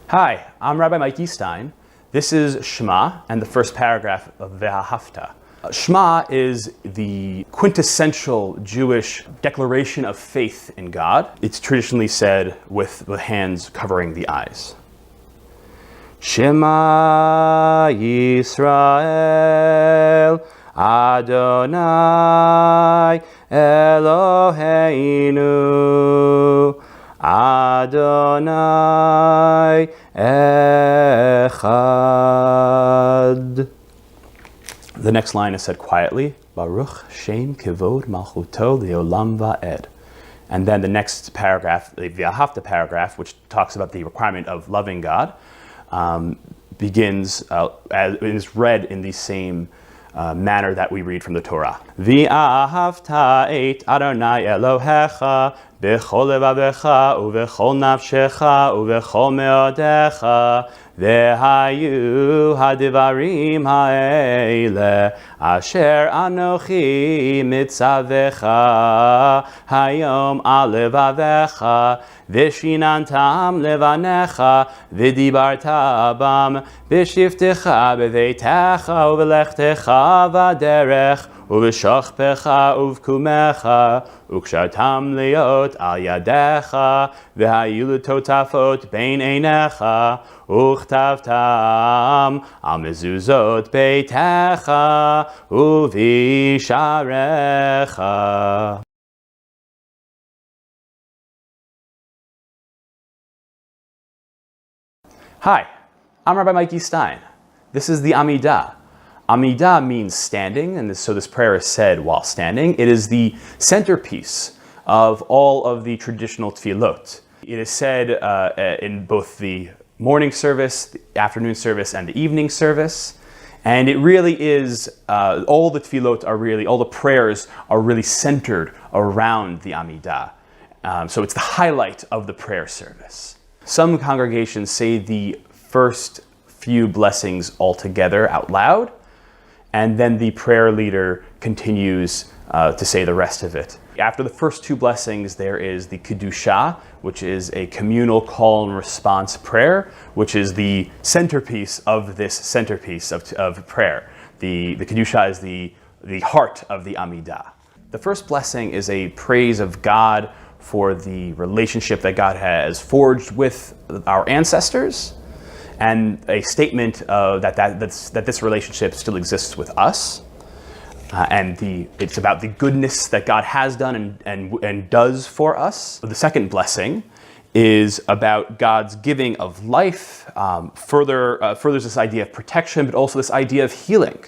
Hi, I'm Rabbi Mikey Stein. This is Shema and the first paragraph of Ve'ahavta. Shema is the quintessential Jewish declaration of faith in God. It's traditionally said with the hands covering the eyes. Shema Yisrael Adonai Eloheinu Adonai Echad. The next line is said quietly, Baruch Shem Kivod Malchuto Leolam Va'ed. And then the next paragraph, the Ve'ahavta paragraph, which talks about the requirement of loving God, begins, is read in the same manner that we read from the Torah. Ve'ahavta et Adonai Elohecha b'chol levavecha uv'chol nafshecha uv'chol meodecha ve'hayu hadivarim ha'ele asher anochi mitzavecha hayom al levavecha v'shinantam levanecha v'dibarta bam b'shiftecha b'veitecha uv'lechtecha v'derech uv'shachpecha uv'kumecha ukshartam liot al yadecha v'hayu l'totafot bein einecha uchtavtam al mezuzot beitecha uvisharecha. Hi, I'm Rabbi Mikey Stein. This is the Amidah. Amidah means standing, and so this prayer is said while standing. It is the centerpiece of all of the traditional tefillot. It is said in both the morning service, the afternoon service, and the evening service. And it really is, all the tefillot are really, all the prayers are really centered around the Amidah. So it's the highlight of the prayer service. Some congregations say the first few blessings all together out loud, and then the prayer leader continues to say the rest of it. After the first two blessings, there is the Kedusha, which is a communal call and response prayer, which is the centerpiece of this centerpiece of prayer. The Kedusha is the heart of the Amidah. The first blessing is a praise of God for the relationship that God has forged with our ancestors, and a statement that this relationship still exists with us. It's about the goodness that God has done and does for us. The second blessing is about God's giving of life, furthers this idea of protection, but also this idea of healing,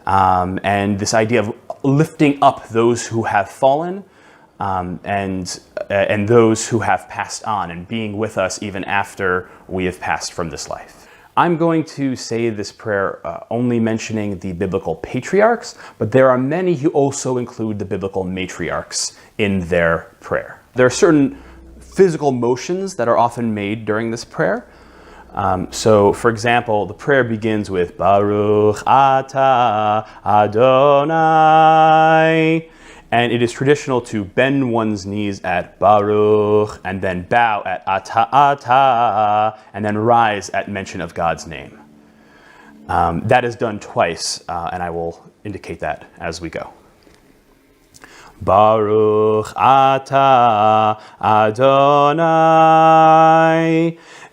and this idea of lifting up those who have fallen, and those who have passed on, and being with us even after we have passed from this life. I'm going to say this prayer only mentioning the biblical patriarchs, but there are many who also include the biblical matriarchs in their prayer. There are certain physical motions that are often made during this prayer. So, for example, the prayer begins with Baruch Ata Adonai, and it is traditional to bend one's knees at Baruch, and then bow at Ata Ata, and then rise at mention of God's name. That is done twice, and I will indicate that as we go. Baruch Ata Adonai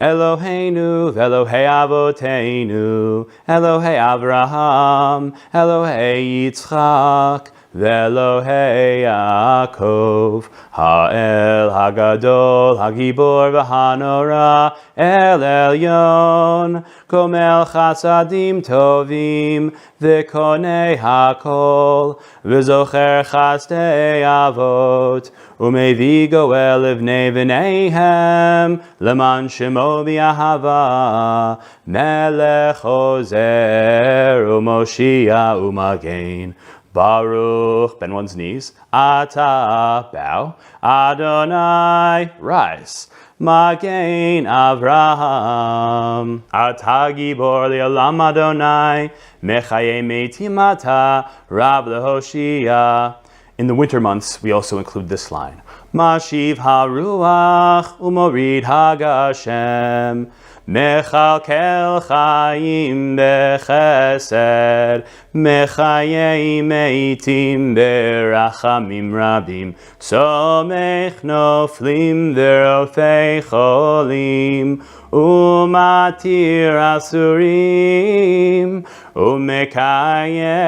Eloheinu v'Elohei Avoteinu Elohei Avraham Elohei Yitzchak Ve'Elohei Yaakov Ha'el Hagadol Hagibor V'Hanora El Elyon Gomel Chasadim Tovim V'Konei Hakol V'Zocher Chasdei Avot Umevi Goel Livnei V'Neihem Leman Shemo B'Ahava Melech Ozer U'Moshia U'Magen Baruch, bend one's knees. Ata, bow. Adonai, rise. Magen Avraham. Ata gibor le'olam Adonai. Mechaye meitim ata, Rab lehoshia. In the winter months, we also include this line. Mashiv haruach umorid hagashem. Mechalkel chayim bechesed, mechayei meitim berachamim rabim, tzomech noflim verofei cholim, umatir asurim, umekayim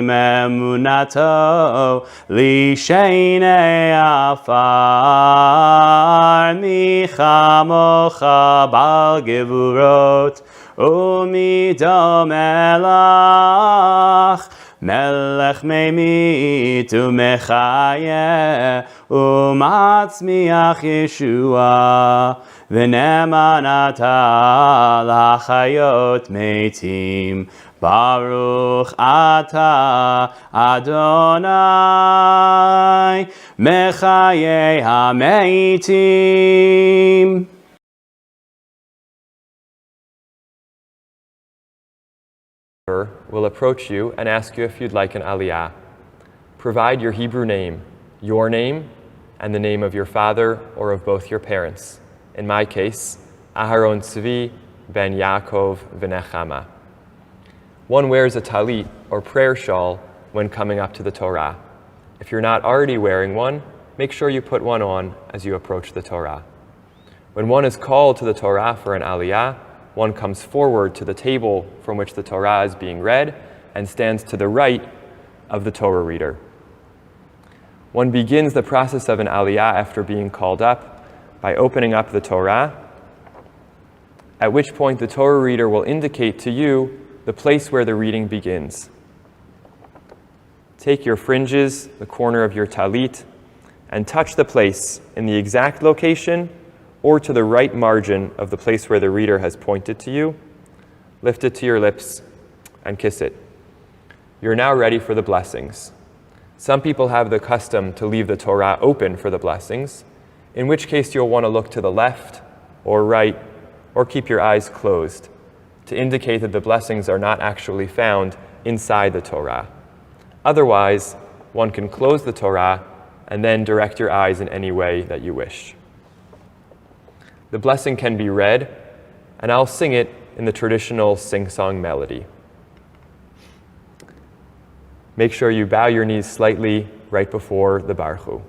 emunato, lishenei afar, michamocha bal gevurot, umidom elach, melech meimit umechayeh, umatzmiach Yeshua, v'nemanata lachayot meitim, Baruch ata Adonai, mechayeh hameitim. Will approach you and ask you if you'd like an aliyah. Provide your Hebrew name, your name, and the name of your father or of both your parents. In my case, Aharon Tzvi ben Yaakov v'Nechama. One wears a talit or prayer shawl when coming up to the Torah. If you're not already wearing one, make sure you put one on as you approach the Torah. When one is called to the Torah for an aliyah, one comes forward to the table from which the Torah is being read and stands to the right of the Torah reader. One begins the process of an aliyah after being called up by opening up the Torah, at which point the Torah reader will indicate to you the place where the reading begins. Take your fringes, the corner of your talit, and touch the place in the exact location or to the right margin of the place where the reader has pointed to you. Lift it to your lips and kiss it. You're now ready for the blessings. Some people have the custom to leave the Torah open for the blessings, in which case you'll want to look to the left or right or keep your eyes closed to indicate that the blessings are not actually found inside the Torah. Otherwise, one can close the Torah and then direct your eyes in any way that you wish. The blessing can be read, and I'll sing it in the traditional sing-song melody. Make sure you bow your knees slightly right before the Baruch Hu.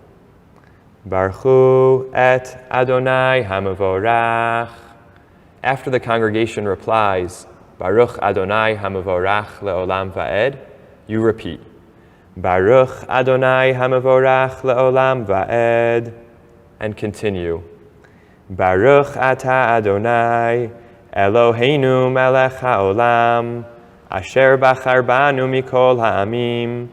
Baruch Hu et Adonai Hamavorach. After the congregation replies, Baruch Adonai Hamavorach le'olam va'ed, you repeat, Baruch Adonai Hamavorach le'olam va'ed, and continue. Baruch ata Adonai, Eloheinu melech haolam, asher bachar banu mikol ha'amim,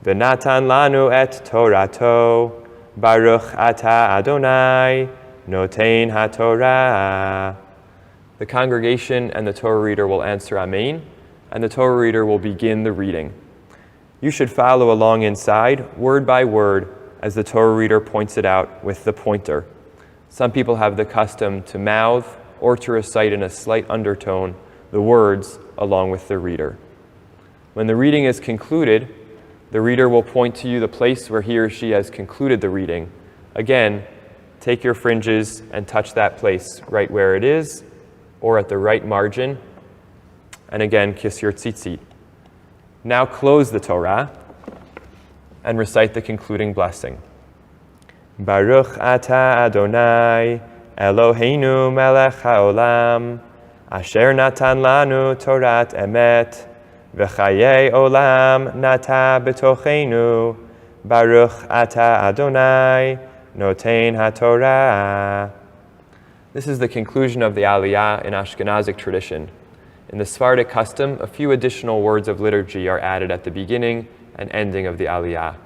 v'natan lanu et Torato, Baruch ata Adonai, notein haTorah. The congregation and the Torah reader will answer Amen, and the Torah reader will begin the reading. You should follow along inside, word by word, as the Torah reader points it out with the pointer. Some people have the custom to mouth or to recite in a slight undertone the words along with the reader. When the reading is concluded, the reader will point to you the place where he or she has concluded the reading. Again, take your fringes and touch that place right where it is or at the right margin. And again, kiss your tzitzit. Now close the Torah and recite the concluding blessing. Baruch ata Adonai, Eloheinu melech haolam, asher natan lanu Torat emet, v'chayei olam nata betocheinu, Baruch ata Adonai, notein haTorah. This is the conclusion of the Aliyah in Ashkenazic tradition. In the Sephardic custom, a few additional words of liturgy are added at the beginning and ending of the Aliyah.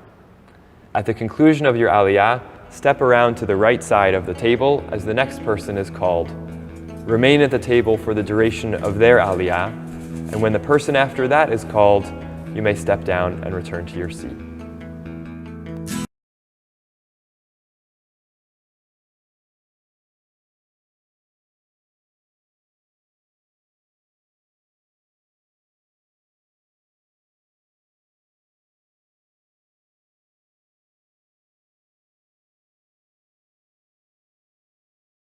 At the conclusion of your Aliyah, step around to the right side of the table as the next person is called. Remain at the table for the duration of their Aliyah, and when the person after that is called, you may step down and return to your seat.